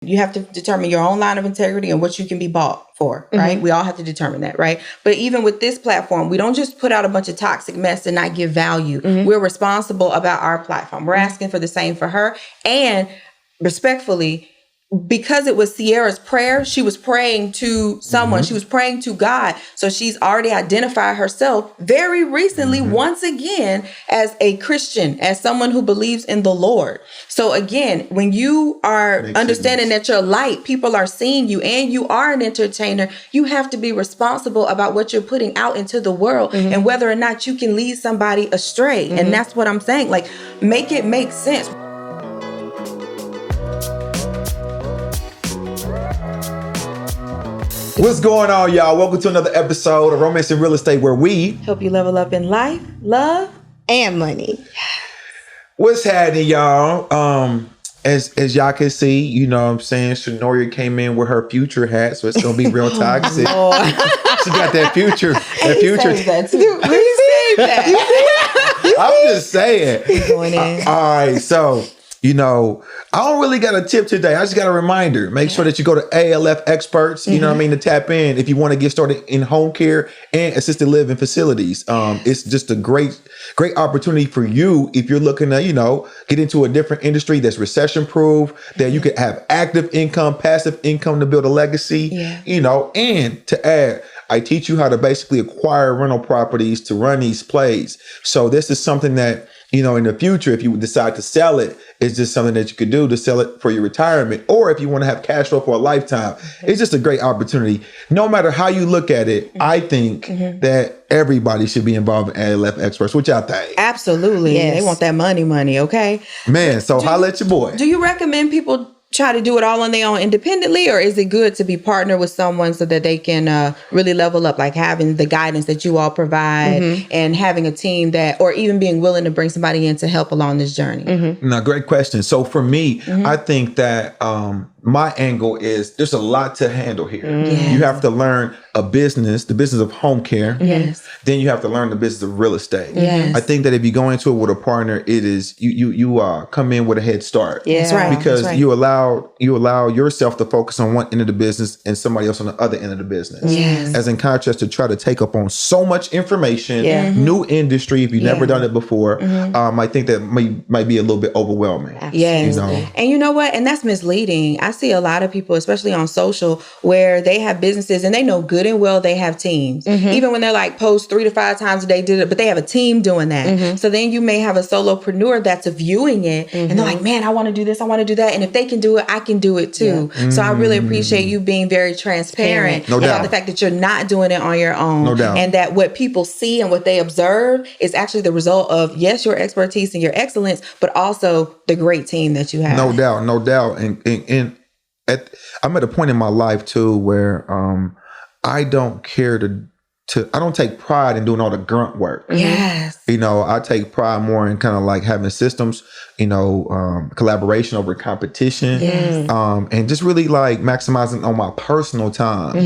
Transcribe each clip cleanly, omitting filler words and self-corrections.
You have to determine your own line of integrity and what you can be bought for, right? We all have to determine that, right? But even with this platform, we don't just put out a bunch of toxic mess and not give value. We're responsible about our platform. We're asking for the same for her. And respectfully, because it was Ciara's prayer, she was praying to someone. She was praying to God. So she's already identified herself very recently, once again, as a Christian, as someone who believes in the Lord. So again, when you are understanding that you're light, people are seeing you, and you are an entertainer, you have to be responsible about what you're putting out into the world and whether or not you can lead somebody astray. And that's what I'm saying. Like, make it make sense. What's going on, y'all? Welcome to another episode of Romance and Real Estate, where we help you level up in life, love, and money. What's happening, y'all? As y'all can see, you know what I'm saying, Shanoria came in with her future hat, so it's gonna be real toxic. She got that future. That future. I'm just saying. Going in. All right, so you know, I don't really got a tip today. I just got a reminder. Make sure that you go to ALF Experts, you know what I mean, to tap in if you want to get started in home care and assisted living facilities. It's just a great opportunity for you if you're looking to, you know, get into a different industry that's recession proof, that you could have active income, passive income to build a legacy, you know, and to add, I teach you how to basically acquire rental properties to run these plays. So this is something that, you know, in the future, if you decide to sell it, it's just something that you could do to sell it for your retirement. Or if you want to have cash flow for a lifetime, it's just a great opportunity. No matter how you look at it, I think that everybody should be involved in ALF Experts. What y'all think? Absolutely. Yes. They want that money, okay? Man, so holla at your boy. Do you recommend people try to do it all on their own independently, or is it good to be partnered with someone so that they can really level up, like having the guidance that you all provide and having a team that, or even being willing to bring somebody in to help along this journey? Now, great question. So for me, I think that my angle is there's a lot to handle here. You have to learn the business of home care. Then you have to learn the business of real estate. I think that if you go into it with a partner, it is you come in with a head start. That's right. Because you allow yourself to focus on one end of the business and somebody else on the other end of the business. As in contrast to try to take up on so much information, new industry, if you've never done it before, I think that might be a little bit overwhelming. Yes. You know? And you know what? And that's misleading. I see a lot of people, especially on social, where they have businesses and they know good and well they have teams. Even when they're like post 3 to 5 times a day, but they have a team doing that. So then you may have a solopreneur that's viewing it and they're like, man, I want to do this, I want to do that. And if they can do it, I can do it too. So I really appreciate you being very transparent about the fact that you're not doing it on your own. No doubt. And that what people see and what they observe is actually the result of, yes, your expertise and your excellence, but also the great team that you have. No doubt. And I'm at a point in my life too where I don't care I don't take pride in doing all the grunt work. Yes. You know, I take pride more in kind of like having systems, you know, collaboration over competition, and just really like maximizing on my personal time.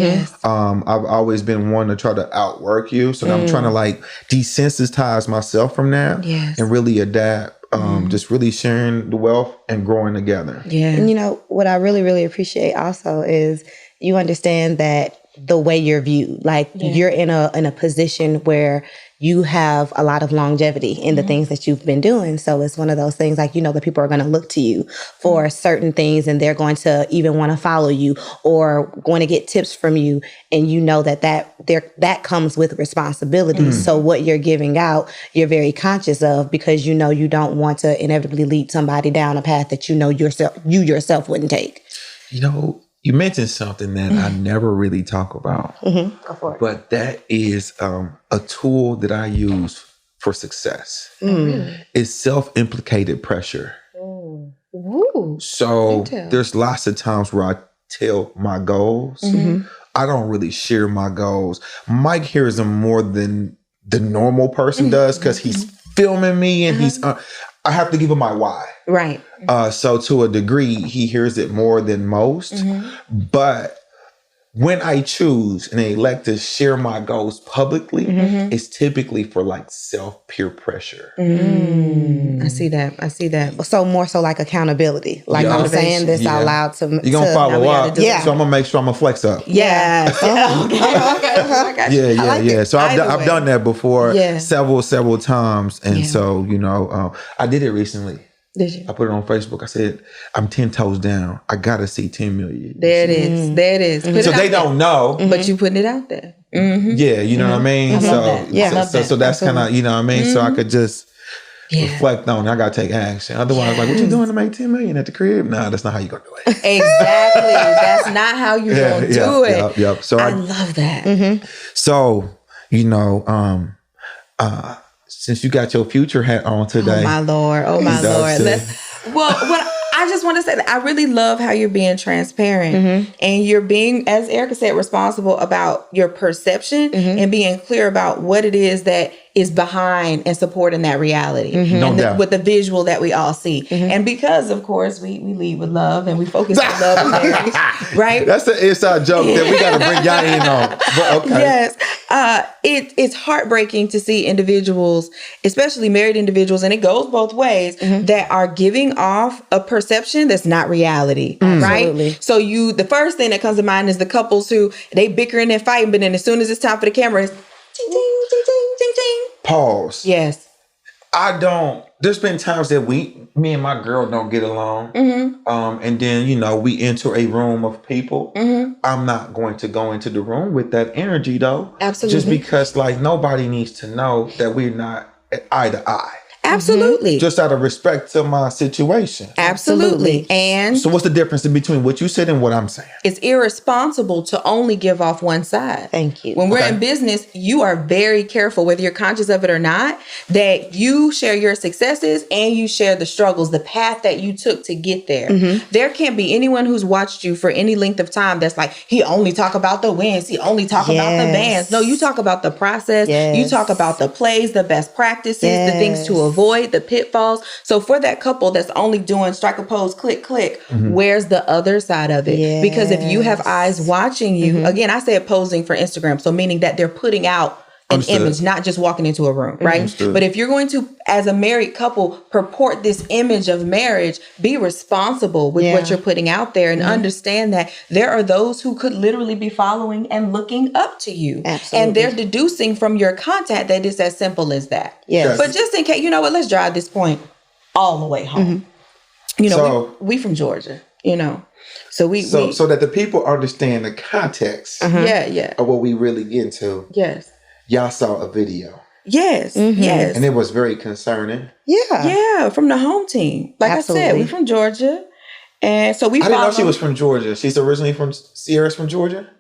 I've always been one to try to outwork you. So I'm trying to like desensitize myself from that and really adapt. Just really sharing the wealth and growing together. And you know, what I really, really appreciate also is you understand that the way you're viewed, like you're in a position where you have a lot of longevity in the things that you've been doing. So it's one of those things like, you know, that people are going to look to you for certain things and they're going to even want to follow you or going to get tips from you. And you know that comes with responsibility. So what you're giving out, you're very conscious of because you know you don't want to inevitably lead somebody down a path that you know you yourself wouldn't take. You know, you mentioned something that I never really talk about, Go for it. but that is a tool that I use for success. It's self-implicated pressure. Ooh. So there's lots of times where I tell my goals. I don't really share my goals. Mike hears them more than the normal person does because he's filming me and I have to give him my why. Right. So to a degree, he hears it more than most. But when I choose and elect to share my goals publicly, it's typically for like self-peer pressure. I see that. So more so like accountability. Like I'm saying this out loud to you're gonna follow up. Yeah. So I'm gonna make sure I'm gonna flex up. Yeah. Yeah. So I've done that before several times. And so, I did it recently. Did you? I put it on Facebook. I said, I'm 10 toes down. I gotta see 10 million. There it is. So they don't know. But you putting it out there. Yeah, you know what I mean? So that's kind of, you know what I mean? So I could just reflect on it. I gotta take action. Otherwise, like, what you doing to make 10 million at the crib? Nah, that's not how you gonna do it. Exactly. That's not how you gonna do it. Yep. So I love that. So, since you got your future hat on today. Oh my Lord. What I just want to say that I really love how you're being transparent and you're being, as Erica said, responsible about your perception and being clear about what it is that is behind and supporting that reality with the visual that we all see. And because, of course, we lead with love and we focus on love and marriage, right? That's the inside joke that we got to bring y'all in on. But okay. Yes. It's heartbreaking to see individuals, especially married individuals, and it goes both ways, that are giving off a perception that's not reality, right? So the first thing that comes to mind is the couples who they bickering and fighting, but then as soon as it's time for the camera, it's ting, ting, ting, ting, ting, ting. Pause. Yes. There's been times that me and my girl don't get along. And then, we enter a room of people. I'm not going to go into the room with that energy though. Absolutely. Just because nobody needs to know that we're not eye to eye. Absolutely. Just out of respect to my situation. Absolutely. And so what's the difference in between what you said and what I'm saying? It's irresponsible to only give off one side. Thank you. When we're in business, you are very careful, whether you're conscious of it or not, that you share your successes and you share the struggles, the path that you took to get there. There can't be anyone who's watched you for any length of time that's like, he only talk about the wins. He only talk about the bands. No, you talk about the process. You talk about the plays, the best practices, the things to avoid, the pitfalls. So for that couple that's only doing strike a pose, click, click, where's the other side of it? Because if you have eyes watching you, again, I said posing for Instagram. So meaning that they're putting out an image, not just walking into a room, right? But if you're going to, as a married couple, purport this image of marriage, be responsible with what you're putting out there and understand that there are those who could literally be following and looking up to you. Absolutely. And they're deducing from your content that it's as simple as that. Yes. But just in case, you know what, let's drive this point all the way home. We from Georgia, So so that the people understand the context of what we really get into. Yes. Y'all saw a video. Yes. Yes. And it was very concerning. Yeah, from the home team. Like I said, we from Georgia. And so I didn't know she was from Georgia. She's originally from Ciara's from Georgia?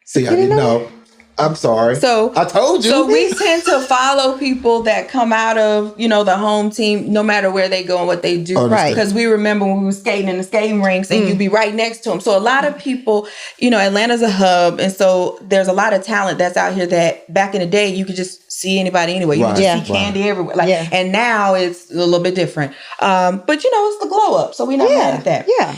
See, I didn't know. I'm sorry. So I told you. So we tend to follow people that come out of, the home team, no matter where they go and what they do. Right. Because we remember when we were skating in the skating rinks and you'd be right next to them. So a lot of people, Atlanta's a hub. And so there's a lot of talent that's out here that back in the day, you could just see anybody anywhere. You could just see Candy everywhere. And now it's a little bit different. But it's the glow up. So we're not mad at that. Yeah.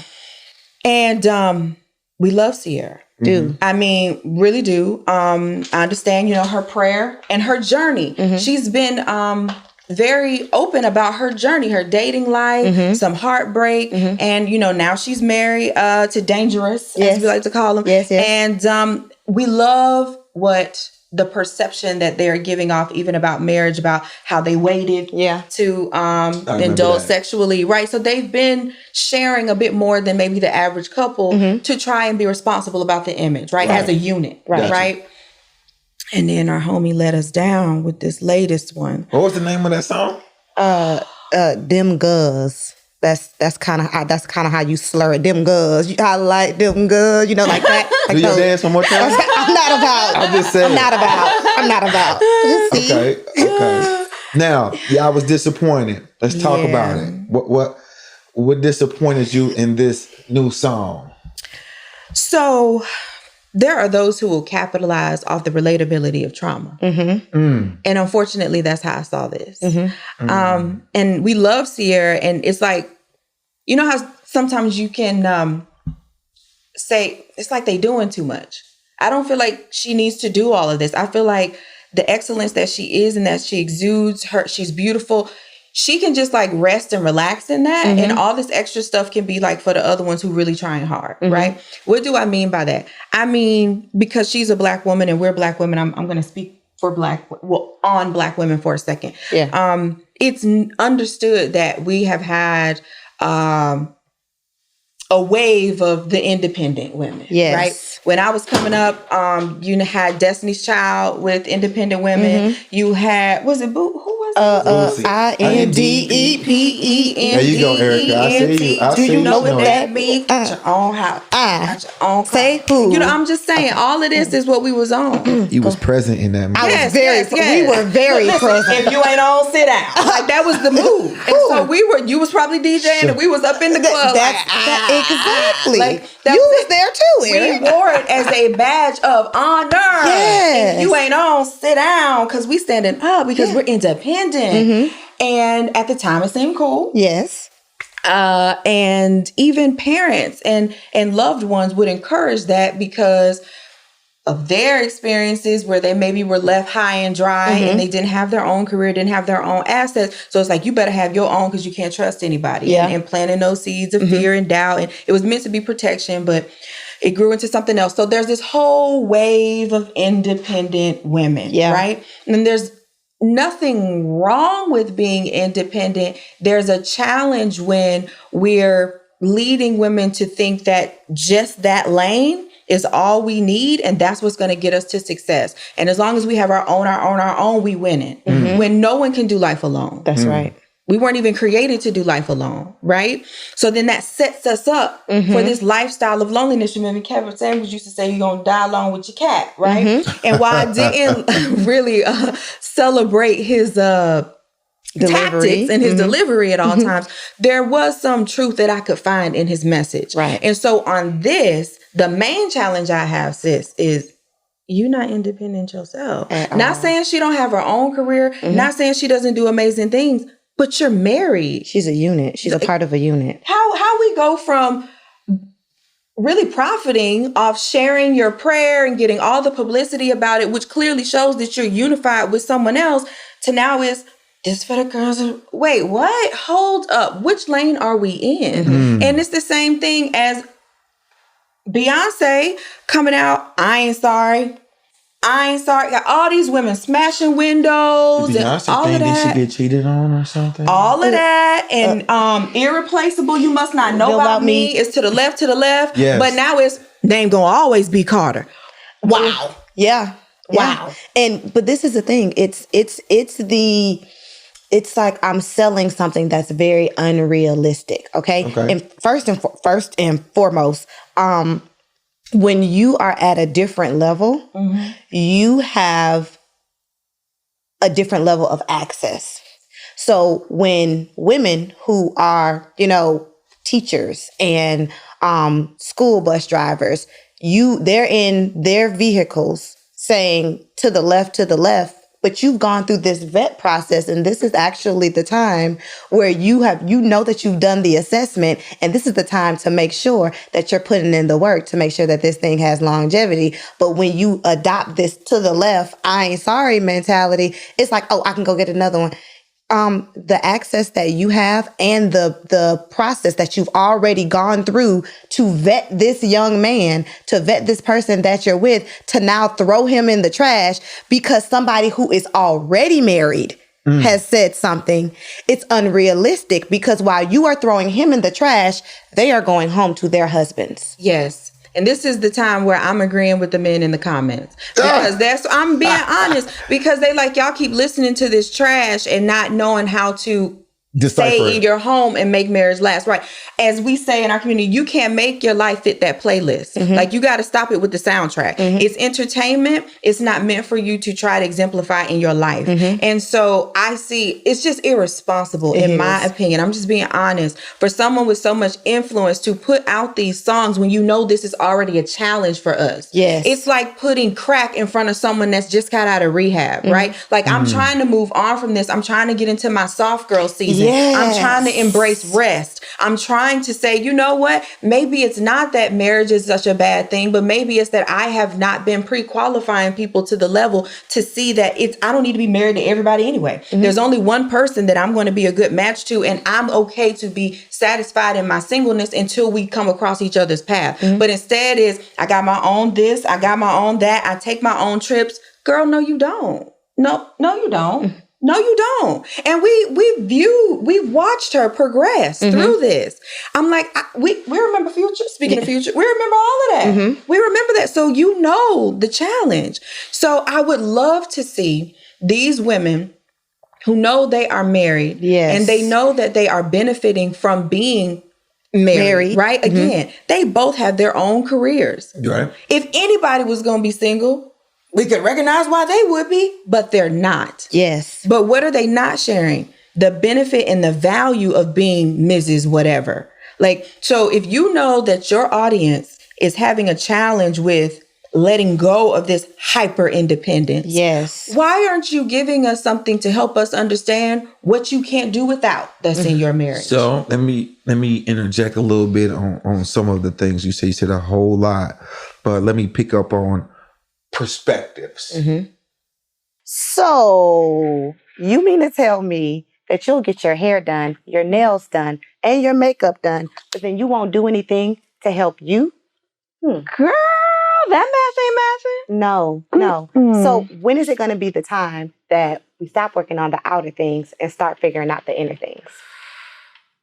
And we love Ciara. I mean, really do. I understand, her prayer and her journey. She's been very open about her journey, her dating life, some heartbreak. And, now she's married to Dangerous, as we like to call him. And we love what the perception that they're giving off, even about marriage, about how they waited to indulge sexually, right? So they've been sharing a bit more than maybe the average couple to try and be responsible about the image, right? As a unit, right? And then our homie let us down with this latest one. What was the name of that song? Them Guz. That's kind of how you slur it. Them Guz. I like them Guz. Like that. Like Do your dance one more time. I'm not about. I'm just saying. I'm not about. See? Okay. Now, I was disappointed. Let's talk about it. What disappointed you in this new song? So there are those who will capitalize off the relatability of trauma. And unfortunately, that's how I saw this. And we love Ciara. And it's like, how sometimes you can say, it's like they doing too much. I don't feel like she needs to do all of this. I feel like the excellence that she is and that she exudes, she's beautiful. She can just like rest and relax in that. And all this extra stuff can be like for the other ones who really trying hard, right? What do I mean by that? I mean, because she's a Black woman and we're Black women, I'm going to speak for on Black women for a second. Yeah. It's understood that we have had a wave of the independent women, right? When I was coming up, you had Destiny's Child with independent women. You had, was it Boo? Who was it? INDEPENDENT. There you go, Erica. I see you. Do you know what that means? Got your own house. Got your own car. Say who? You know, I'm just saying, all of this is what we was on. You was present in that movie. We were very present. If you ain't on, sit down. Like, that was the move. And so you was probably DJing and we was up in the club. Exactly. Like, you was there too, Eric. We wore it as a badge of honor. Yes. If you ain't on, sit down, because we standing up because we're independent. And at the time, it seemed cool. Yes. And even parents and loved ones would encourage that because of their experiences where they maybe were left high and dry and they didn't have their own career, didn't have their own assets. So it's like, you better have your own because you can't trust anybody. And planting those seeds of fear and doubt. And it was meant to be protection, but it grew into something else. So there's this whole wave of independent women, right? And there's nothing wrong with being independent. There's a challenge when we're leading women to think that just that lane is all we need, and that's what's going to get us to success. And as long as we have our own, we winning. When no one can do life alone. That's right. We weren't even created to do life alone, right? So then that sets us up for this lifestyle of loneliness. Remember, Kevin Samuels used to say, you're going to die alone with your cat, right? And while I didn't really celebrate his tactics and his delivery at all times, there was some truth that I could find in his message. Right. And so on this, the main challenge I have, sis, is you're not independent yourself. Not saying she don't have her own career, not saying she doesn't do amazing things, but you're married. She's a unit. She's a part of a unit. How we go from really profiting off sharing your prayer and getting all the publicity about it, which clearly shows that you're unified with someone else, to now is this for the girls. Wait, what? Hold up. Which lane are we in? And it's the same thing as Beyonce coming out. I ain't sorry. Got all these women smashing windows and all of that. Did she get cheated on or something? All of that and irreplaceable. You must not know about me. It's to the left. Yes. But now it's name gonna always be Carter. Wow. Yeah. Wow. But this is the thing. It's like I'm selling something that's very unrealistic. Okay. And first and foremost, when you are at a different level, you have a different level of access. So when women who are, teachers and school bus drivers, they're in their vehicles saying to the left, but you've gone through this vet process, and this is actually the time where you know that you've done the assessment, and this is the time to make sure that you're putting in the work to make sure that this thing has longevity. But when you adopt this to the left, I ain't sorry mentality, it's like, oh, I can go get another one. The access that you have and the process that you've already gone through to vet this young man, to vet this person that you're with, to now throw him in the trash because somebody who is already married has said something, it's unrealistic because while you are throwing him in the trash, they are going home to their husbands. Yes. And this is the time where I'm agreeing with the men in the comments. Because I'm being honest, because they like, y'all keep listening to this trash and not knowing how to stay in your home and make marriage last. Right. As we say in our community, you can't make your life fit that playlist. Like, you got to stop it with the soundtrack. It's entertainment. It's not meant for you to try to exemplify in your life. And so I see it's just irresponsible, in my opinion. I'm just being honest. For someone with so much influence to put out these songs when you know this is already a challenge for us. Yes. It's like putting crack in front of someone that's just got out of rehab, right? Like, I'm trying to move on from this. I'm trying to get into my soft girl season. downsizing. Yes. I'm trying to embrace rest. I'm trying to say, you know what? Maybe it's not that marriage is such a bad thing, but maybe it's that I have not been pre-qualifying people to the level to see that I don't need to be married to everybody anyway. There's only one person that I'm going to be a good match to, and I'm okay to be satisfied in my singleness until we come across each other's path. But instead I got my own this, I got my own that, I take my own trips. Girl, no, you don't. No, you don't. No, you don't. And we've watched her progress through this. I'm like, we remember Future. Speaking of Future, we remember all of that. We remember that. So you know the challenge. So I would love to see these women who know they are married and they know that they are benefiting from being married. Right? Again, they both have their own careers. Right. If anybody was going to be single, we could recognize why they would be, but they're not. Yes. But what are they not sharing? The benefit and the value of being Mrs. Whatever. Like, so if you know that your audience is having a challenge with letting go of this hyper independence. Yes. Why aren't you giving us something to help us understand what you can't do without that's in your marriage? So let me interject a little bit on some of the things you say. You said a whole lot, but let me pick up on perspectives. So you mean to tell me that you'll get your hair done, your nails done, and your makeup done, but then you won't do anything to help you? Girl, that math ain't matching. No. So when is it going to be the time that we stop working on the outer things and start figuring out the inner things?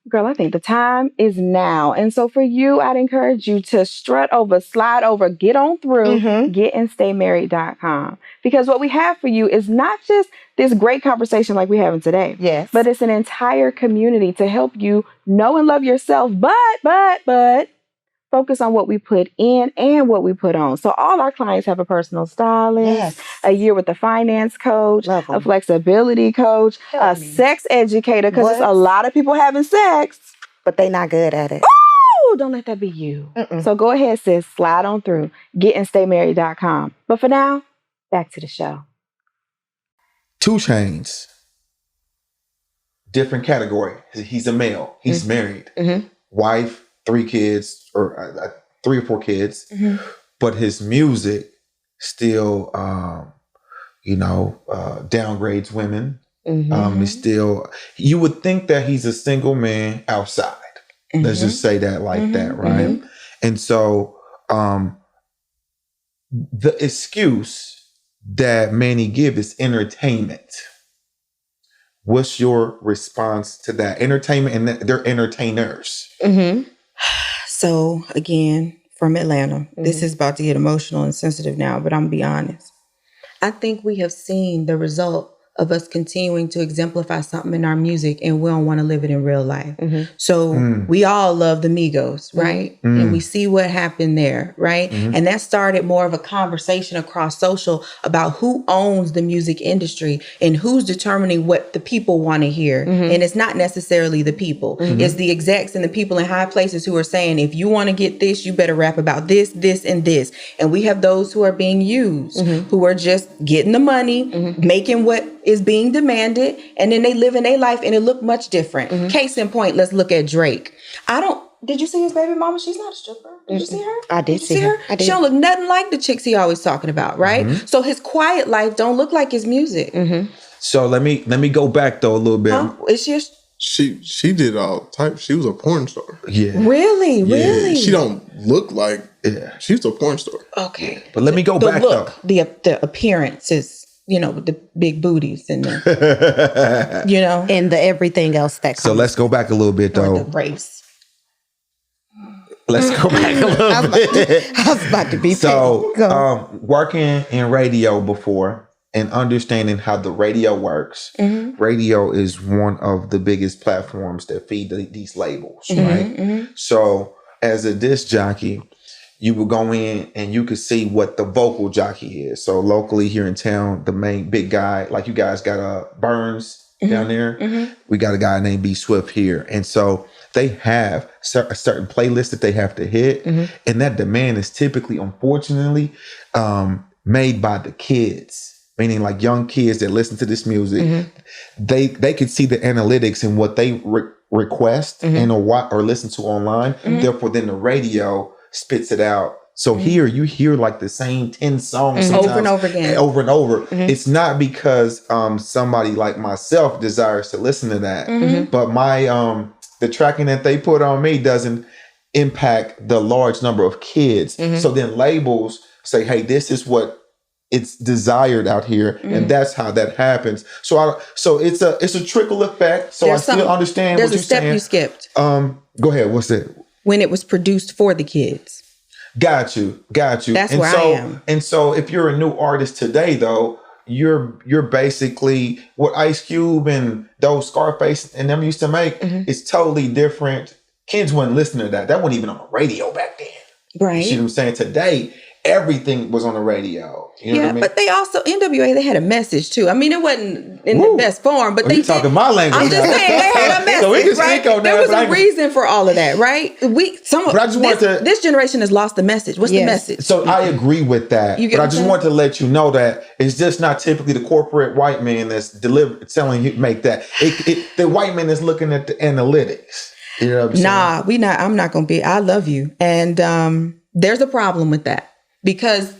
Girl, I think the time is now. And so for you, I'd encourage you to strut over, slide over, get on through, getandstaymarried.com. Because what we have for you is not just this great conversation like we're having today. Yes. But it's an entire community to help you know and love yourself, but focus on what we put in and what we put on. So all our clients have a personal stylist, a year with a finance coach, a flexibility coach, a sex educator, because a lot of people having sex, but they not good at it. Oh, don't let that be you. So go ahead, sis, slide on through, getandstaymarried.com. But for now, back to the show. 2 Chainz, different category. He's a male. He's married. Wife, 3 kids, or 3 or 4 kids, but his music still, downgrades women. He's still, you would think that he's a single man outside. Let's just say that like that, right? And so the excuse that many give is entertainment. What's your response to that? Entertainment, and they're entertainers. So again, from Atlanta, this is about to get emotional and sensitive now, but I'm gonna be honest. I think we have seen the result of us continuing to exemplify something in our music, and we don't want to live it in real life. So we all love the Migos, right? And we see what happened there, right? And that started more of a conversation across social about who owns the music industry and who's determining what the people want to hear. And it's not necessarily the people. It's the execs and the people in high places who are saying, if you want to get this, you better rap about this, this, and this. And we have those who are being used, who are just getting the money, making what is being demanded, and then they live in their life and it look much different. Case in point, let's look at Drake. Did you see his baby mama? She's not a stripper. Did you see her? I did see her. I did. She don't look nothing like the chicks he always talking about, right? So his quiet life don't look like his music. So let me go back though a little bit. Is she She did all types. She was a porn star. Yeah. Really? Really? She don't look like she was a porn star. Okay. But let me go back look, though. The appearance is, with the big booties and the, and the everything else that comes. So let's go back a little bit though. or the race. Let's go back a little bit. I was about to be so working in radio before and understanding how the radio works. Radio is one of the biggest platforms that feed these labels, right? So as a disc jockey, you would go in and you could see what the vocal jockey is. So locally here in town, the main big guy, like you guys got Burns down there. We got a guy named B Swift here. And so they have a certain playlist that they have to hit. And that demand is typically, unfortunately, made by the kids. meaning like young kids that listen to this music, they can see the analytics and what they request and or listen to online. Therefore, then the radio spits it out. So here you hear like the same 10 songs over and over again. Over and over. It's not because somebody like myself desires to listen to that, but my the tracking that they put on me doesn't impact the large number of kids. So then labels say, hey, this is what it's desired out here, and that's how that happens. So it's a trickle effect. So I still understand what you're saying. There's a step you skipped. Go ahead. What's that? When it was produced for the kids. Got you. That's and where so, I am. And so if you're a new artist today, though, you're basically what Ice Cube and those Scarface and them used to make is totally different. Kids wouldn't listen to that. That wasn't even on the radio back then. Right. You see what I'm saying? Today, everything was on the radio. You know what I mean? But they also, NWA, they had a message too. I mean, it wasn't in the best form, but they talking my language. I'm just saying they had a message, So we can right? speak on that, There was but a reason for all of that, right? This generation has lost the message. What's the message? So I agree with that. But I just want to let you know that it's just not typically the corporate white man that's telling you make that. The white man is looking at the analytics. You know what I'm saying? I'm not going to be. I love you. And there's a problem with that because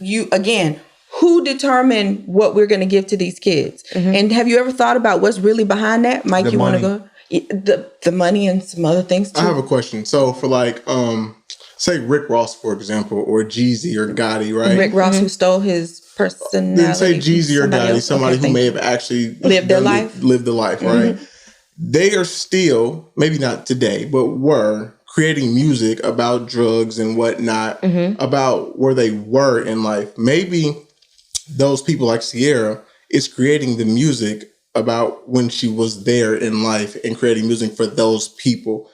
who determined what we're going to give to these kids? And have you ever thought about what's really behind that? Mike, you want to go? The money and some other things too. I have a question. So for like, say Rick Ross, for example, or Jeezy or Gotti, right? Rick Ross who stole his personality. Then say Jeezy or Gotti, somebody who may have actually lived the life, right? They are still, maybe not today, but were creating music about drugs and whatnot, about where they were in life. Maybe those people like Ciara is creating the music about when she was there in life and creating music for those people.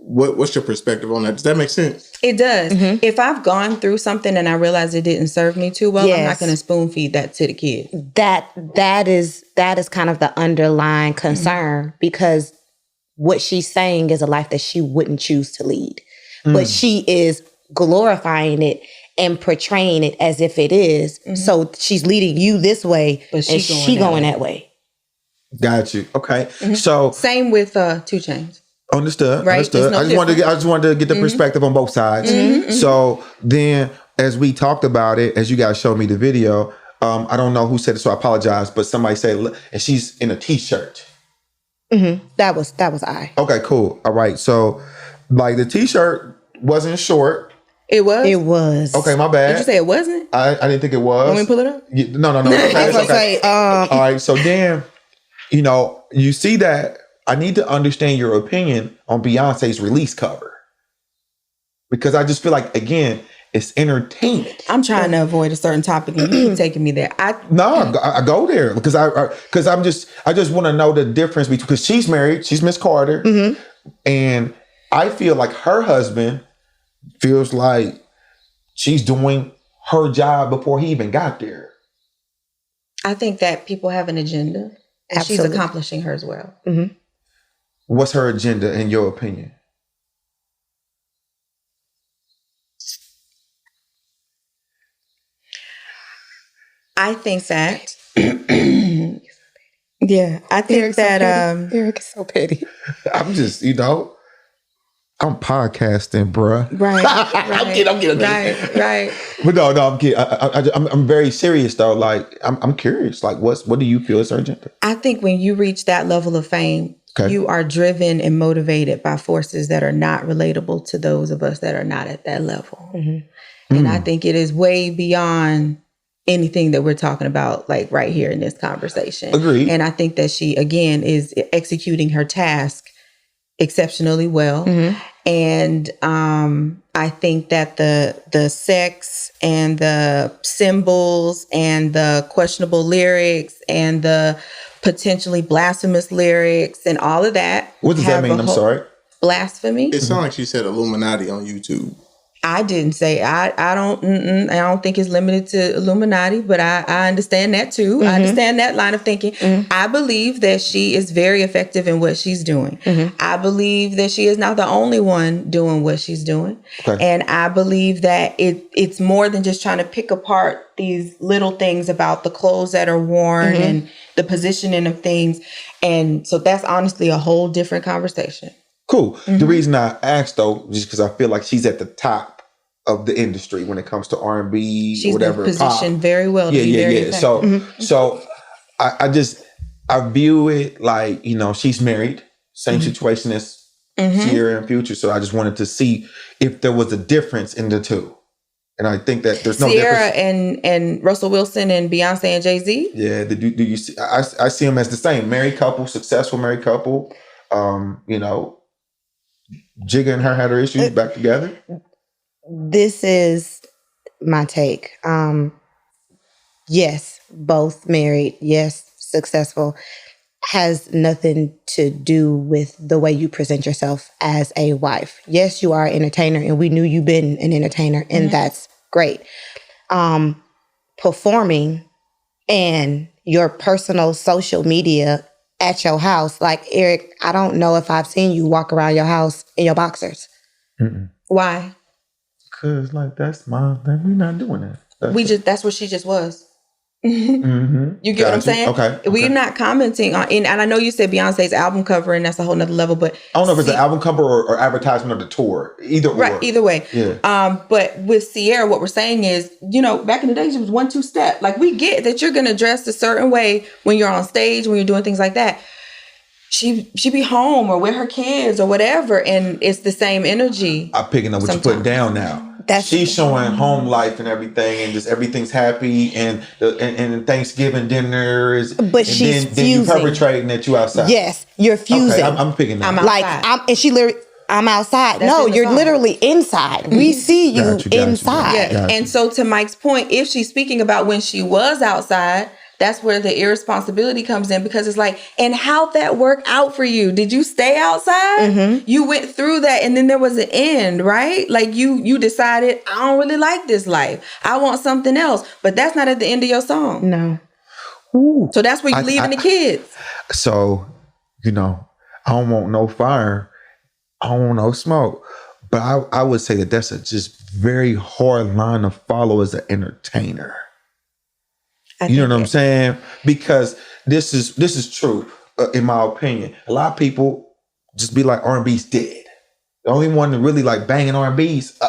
What's your perspective on that? Does that make sense? It does. If I've gone through something and I realize it didn't serve me too well, I'm not going to spoon feed that to the kid. That is kind of the underlying concern because what she's saying is a life that she wouldn't choose to lead. But she is glorifying it and portraying it as if it is. So she's leading you this way, but she's going that way. Got you. Okay. So same with 2 Chainz. Understood. Right? Understood. No I just wanted to get the perspective on both sides. So then, as we talked about it, as you guys showed me the video, I don't know who said it, so I apologize. But somebody said, and she's in a t-shirt. That was I. Okay, cool. All right. So, like the t-shirt wasn't short. It was? It was. Okay, my bad. Did you say it wasn't? I didn't think it was. Want me to pull it up? No. I was going to say, all right. So then, you see that. I need to understand your opinion on Beyonce's release cover. Because I just feel like, again, it's entertainment. I'm trying to avoid a certain topic and you keep taking me there. I go there because I just want to know the difference between, because she's married, she's Miss Carter, and I feel like her husband feels like she's doing her job before he even got there. I think that people have an agenda and she's accomplishing hers well. What's her agenda in your opinion? I think that I think that Erick is so petty. I'm just, I'm podcasting, bruh. Right. I'm kidding. Right. But no, I'm kidding. I'm very serious though. Like, I'm curious. Like, what do you feel is her agenda? I think when you reach that level of fame, you are driven and motivated by forces that are not relatable to those of us that are not at that level. And I think it is way beyond anything that we're talking about, like right here in this conversation. Agreed. And I think that she, again, is executing her task exceptionally well. And I think that the sex and the symbols and the questionable lyrics and the potentially blasphemous lyrics and all of that. What does that mean? I'm sorry. Blasphemy. It sounds like she said Illuminati on YouTube. I didn't say I don't think it's limited to Illuminati, but I understand that too. I understand that line of thinking. I believe that she is very effective in what she's doing. I believe that she is not the only one doing what she's doing. Okay. And I believe that it's more than just trying to pick apart these little things about the clothes that are worn and the positioning of things. And so that's honestly a whole different conversation. Cool. The reason I asked though, just because I feel like she's at the top of the industry when it comes to R&B, she's whatever. She's positioned very well to be very effective. So I view it like, you know, she's married, same situation as Ciara and Future. So I just wanted to see if there was a difference in the two. And I think that there's no Ciara difference. and Russell Wilson and Beyonce and Jay-Z. Yeah. Do you see? I see them as the same married couple, successful married couple. You know, Jigga and her had her issues back together. This is my take. Yes, both married. Yes, successful. Has nothing to do with the way you present yourself as a wife. Yes, you are an entertainer, and we knew you've been an entertainer, and that's great. Performing and your personal social media at your house, like Erick, I don't know if I've seen you walk around your house in your boxers. Why? Cause like we're not doing that. That's what she just was. You get what I'm saying? Okay. We're not commenting on, and I know you said Beyonce's album cover, and that's a whole nother level. But I don't know if it's an album cover or advertisement of the tour. Either way. Yeah. But with Ciara, what we're saying is, you know, back in the day, she was 1-2 step. Like, we get that you're gonna dress a certain way when you're on stage, when you're doing things like that. She be home or with her kids or whatever, and it's the same energy. I'm picking up what you're putting down now. She's showing home life and everything, and just everything's happy, and Thanksgiving dinner is. But she's fusing. Then you perpetrating that you outside. Yes, you're fusing. Okay, I'm picking that. I'm outside. No, you're literally inside. We see you inside. Yeah. And so to Mike's point, if she's speaking about when she was outside, that's where the irresponsibility comes in, because it's like, and how'd that work out for you? Did you stay outside? You went through that, and then there was an end, right? Like you decided, I don't really like this life. I want something else. But that's not at the end of your song. No. Ooh. So that's where you're leaving the kids. So, you know, I don't want no fire. I don't want no smoke. But I would say that that's a just very hard line to follow as an entertainer. You know what I'm saying? Because this is true, in my opinion. A lot of people just be like, R&B's dead. The only one that really like banging R&B's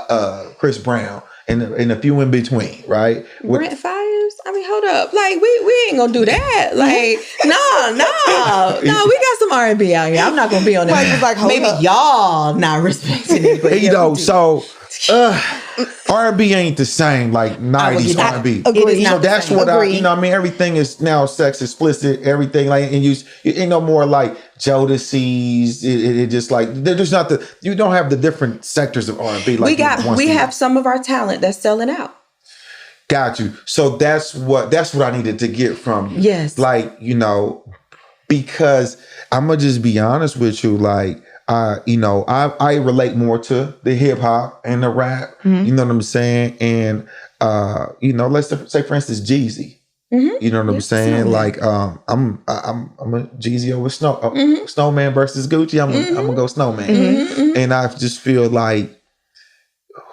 Chris Brown and a few in between, right? Brent Fires? I mean, hold up. Like, we ain't gonna do that. Like, no, we got some R&B out here. I'm not gonna be on that. Like, maybe y'all not respecting it. But you know, so R&B ain't the same like 90s R&B. So that's what you know what I mean? Everything is now sex explicit, everything like, and you ain't no more like Jodeci's. It just like, there's not you don't have the different sectors of R&B. Like we have some of our talent that's selling out. Got you. So that's what I needed to get from you. Yes. Like, you know, because I'm gonna just be honest with you, like, you know, I relate more to the hip hop and the rap. You know what I'm saying? And you know, let's say for instance, Jeezy. You know what I'm saying? Snowman. Like, I'm a Jeezy over Snowman versus Gucci. I'm gonna go Snowman. And I just feel like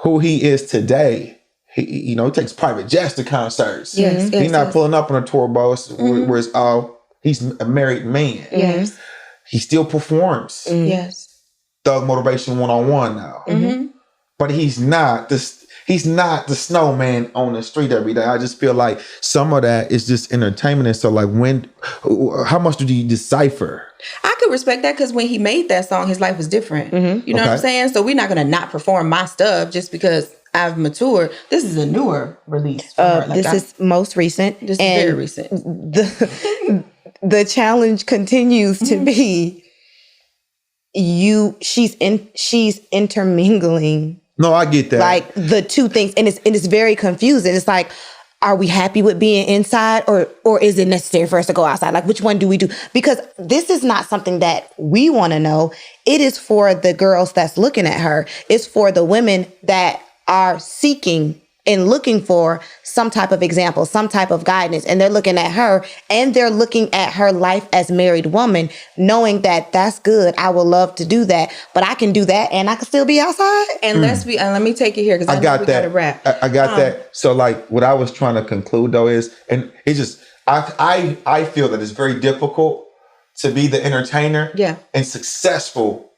who he is today. He takes private jets to concerts. He's not pulling up on a tour bus where it's he's a married man. Yes. He still performs. Yes. Thug Motivation 101 now. But he's not the snowman on the street every day. I just feel like some of that is just entertainment. And so like how much do you decipher? I could respect that, because when he made that song, his life was different. You know what I'm saying? So we're not going to not perform my stuff just because I've matured. This is a newer release. Like this is most recent. This is very recent. The challenge continues to be she's intermingling. No, I get that. Like the two things, and it's very confusing. It's like, are we happy with being inside, or is it necessary for us to go outside? Like, which one do we do? Because this is not something that we want to know. It is for the girls that's looking at her. It's for the women that are seeking and looking for some type of example, some type of guidance. And they're looking at her and they're looking at her life as married woman, knowing that that's good. I would love to do that, but I can do that and I can still be outside. And let me take it here because I know we got to wrap. I got that. So like what I was trying to conclude though is, and it's just, I feel that it's very difficult to be the entertainer and successful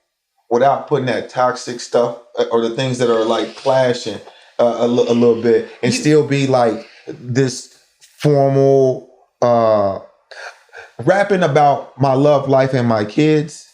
without putting that toxic stuff or the things that are like clashing a little bit and still be like this formal rapping about my love life and my kids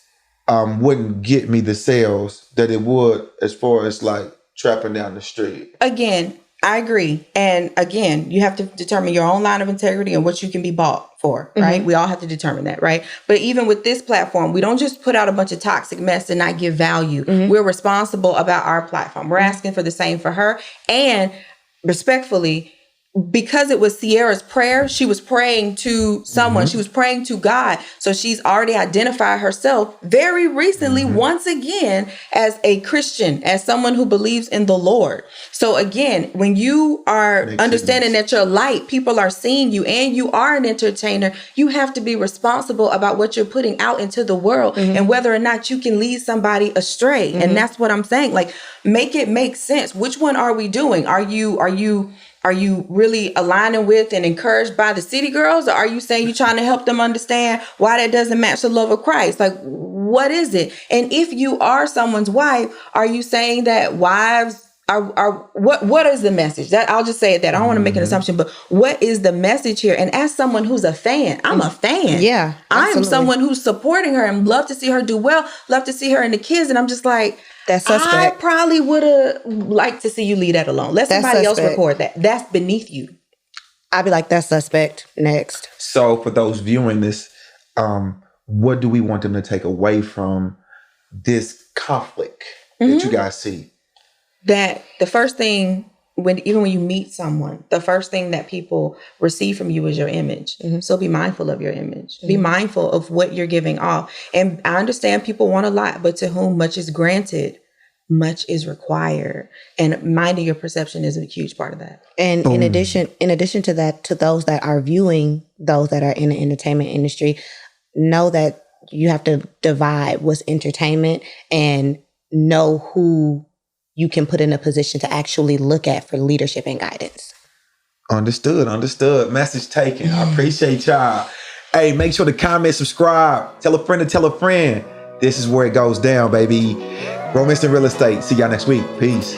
wouldn't get me the sales that it would as far as like trapping down the street. Again, I agree. And again, you have to determine your own line of integrity and what you can be bought for, right? We all have to determine that, right? But even with this platform, we don't just put out a bunch of toxic mess and not give value. We're responsible about our platform. We're asking for the same for her. And respectfully, because it was Ciara's prayer, she was praying to someone. She was praying to God. So she's already identified herself very recently, once again, as a Christian, as someone who believes in the Lord. So again, when you are understanding that you're light, people are seeing you and you are an entertainer, you have to be responsible about what you're putting out into the world and whether or not you can lead somebody astray. And that's what I'm saying. Like, make it make sense. Which one are we doing? Are you really aligning with and encouraged by the city girls? Or are you saying you're trying to help them understand why that doesn't match the love of Christ? Like, what is it? And if you are someone's wife, are you saying that wives are what is the message? That I'll just say that. I don't want to make an assumption, but what is the message here? And as someone who's a fan, I'm a fan. Yeah, I am someone who's supporting her and love to see her do well, love to see her and the kids. And I'm just like, that's suspect. I probably would have liked to see you leave that alone. Let somebody else record that. That's beneath you. I'd be like, that's suspect. Next. So for those viewing this, what do we want them to take away from this conflict that you guys see? That the first thing, even when you meet someone, the first thing that people receive from you is your image. So be mindful of your image. Be mindful of what you're giving off. And I understand people want a lot, but to whom much is granted, much is required. And minding your perception is a huge part of that. And in addition to that, to those that are viewing those that are in the entertainment industry, know that you have to divide what's entertainment and know who you can put in a position to actually look at for leadership and guidance. Understood. Message taken. I appreciate y'all. Hey, make sure to comment, subscribe, tell a friend to tell a friend. This is where it goes down, baby. Romance and Real Estate. See y'all next week. Peace.